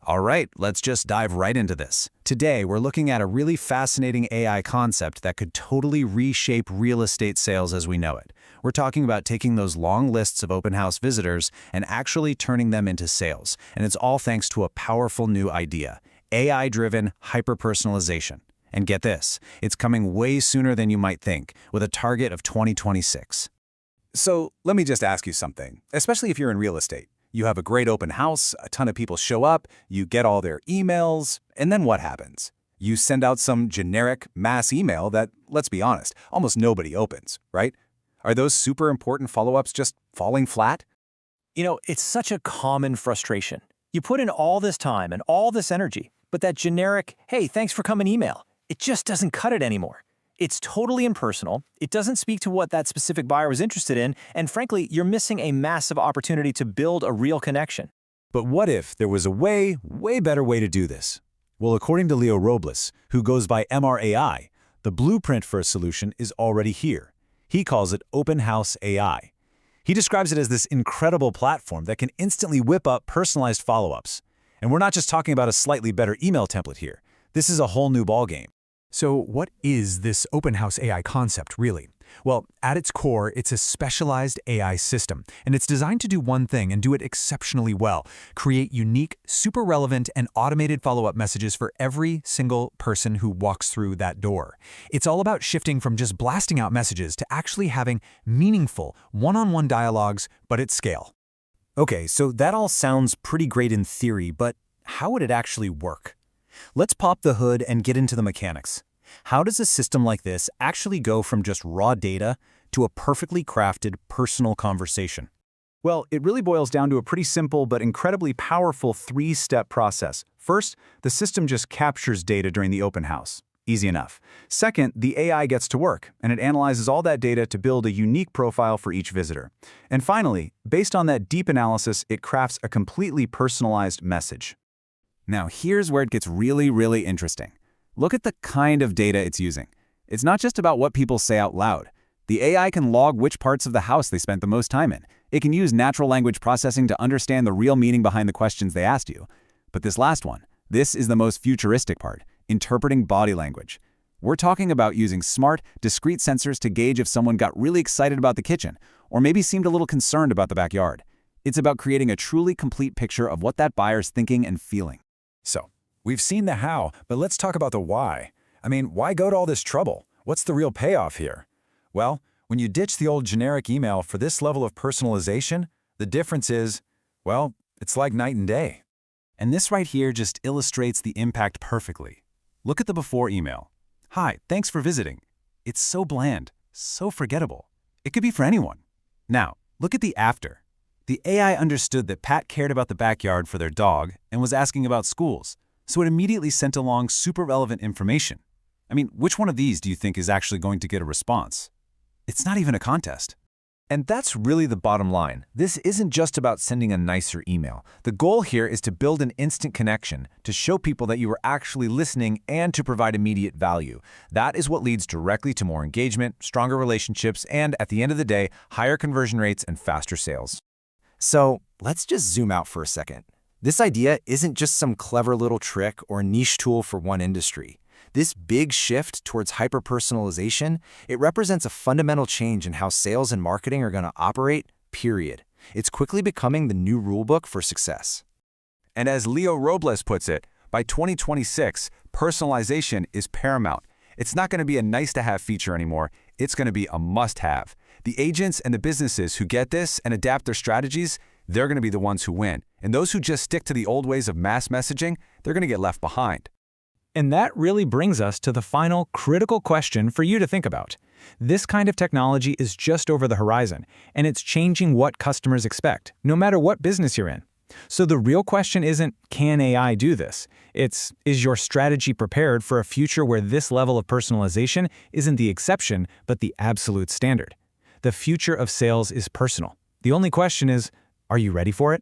All right, let's just dive right into this. Today, we're looking at a really fascinating AI concept that could totally reshape real estate sales as we know it. We're talking about taking those long lists of open house visitors and actually turning them into sales. And it's all thanks to a powerful new idea, AI-driven hyper-personalization. And get this, it's coming way sooner than you might think, with a target of 2026. So let me just ask you something, especially if you're in real estate. You have a great open house, a ton of people show up, you get all their emails, and then what happens? You send out some generic mass email that, let's be honest, almost nobody opens, right? Are those super important follow-ups just falling flat? It's such a common frustration. You put in all this time and all this energy, but that generic, hey, thanks for coming email, it just doesn't cut it anymore. It's totally impersonal, it doesn't speak to what that specific buyer was interested in, and frankly, you're missing a massive opportunity to build a real connection. But what if there was a way better way to do this? Well, according to Leo Robles, who goes by MRAI, the blueprint for a solution is already here. He calls it OpenHouse AI. He describes it as this incredible platform that can instantly whip up personalized follow-ups. And we're not just talking about a slightly better email template here. This is a whole new ballgame. So what is this OpenHouse AI concept, really? Well, at its core, it's a specialized AI system, and it's designed to do one thing and do it exceptionally well: create unique, super relevant, and automated follow-up messages for every single person who walks through that door. It's all about shifting from just blasting out messages to actually having meaningful, one-on-one dialogues, but at scale. Okay, so that all sounds pretty great in theory, but how would it actually work? Let's pop the hood and get into the mechanics. How does a system like this actually go from just raw data to a perfectly crafted personal conversation? Well, it really boils down to a pretty simple but incredibly powerful three-step process. First, the system just captures data during the open house. Easy enough. Second, the AI gets to work, and it analyzes all that data to build a unique profile for each visitor. And finally, based on that deep analysis, it crafts a completely personalized message. Now, here's where it gets really interesting. Look at the kind of data it's using. It's not just about what people say out loud. The AI can log which parts of the house they spent the most time in. It can use natural language processing to understand the real meaning behind the questions they asked you. But this last one, this is the most futuristic part, interpreting body language. We're talking about using smart, discrete sensors to gauge if someone got really excited about the kitchen, or maybe seemed a little concerned about the backyard. It's about creating a truly complete picture of what that buyer's thinking and feeling. So, we've seen the how, but let's talk about the why. I mean, why go to all this trouble? What's the real payoff here? Well, when you ditch the old generic email for this level of personalization, the difference is, well, it's like night and day. And this right here just illustrates the impact perfectly. Look at the before email. Hi, thanks for visiting. It's so bland, so forgettable. It could be for anyone. Now, look at the after. The AI understood that Pat cared about the backyard for their dog and was asking about schools, so it immediately sent along super relevant information. I mean, which one of these do you think is actually going to get a response? It's not even a contest. And that's really the bottom line. This isn't just about sending a nicer email. The goal here is to build an instant connection, to show people that you are actually listening and to provide immediate value. That is what leads directly to more engagement, stronger relationships, and at the end of the day, higher conversion rates and faster sales. So let's just zoom out for a second. This idea isn't just some clever little trick or niche tool for one industry. This big shift towards hyper-personalization, it represents a fundamental change in how sales and marketing are going to operate, period. It's quickly becoming the new rulebook for success. And as Leo Robles puts it, by 2026, personalization is paramount. It's not going to be a nice-to-have feature anymore. It's going to be a must-have. The agents and the businesses who get this and adapt their strategies, they're going to be the ones who win. And those who just stick to the old ways of mass messaging, they're going to get left behind. And that really brings us to the final critical question for you to think about. This kind of technology is just over the horizon, and it's changing what customers expect, no matter what business you're in. So the real question isn't, can AI do this? It's, is your strategy prepared for a future where this level of personalization isn't the exception, but the absolute standard? The future of sales is personal. The only question is, are you ready for it?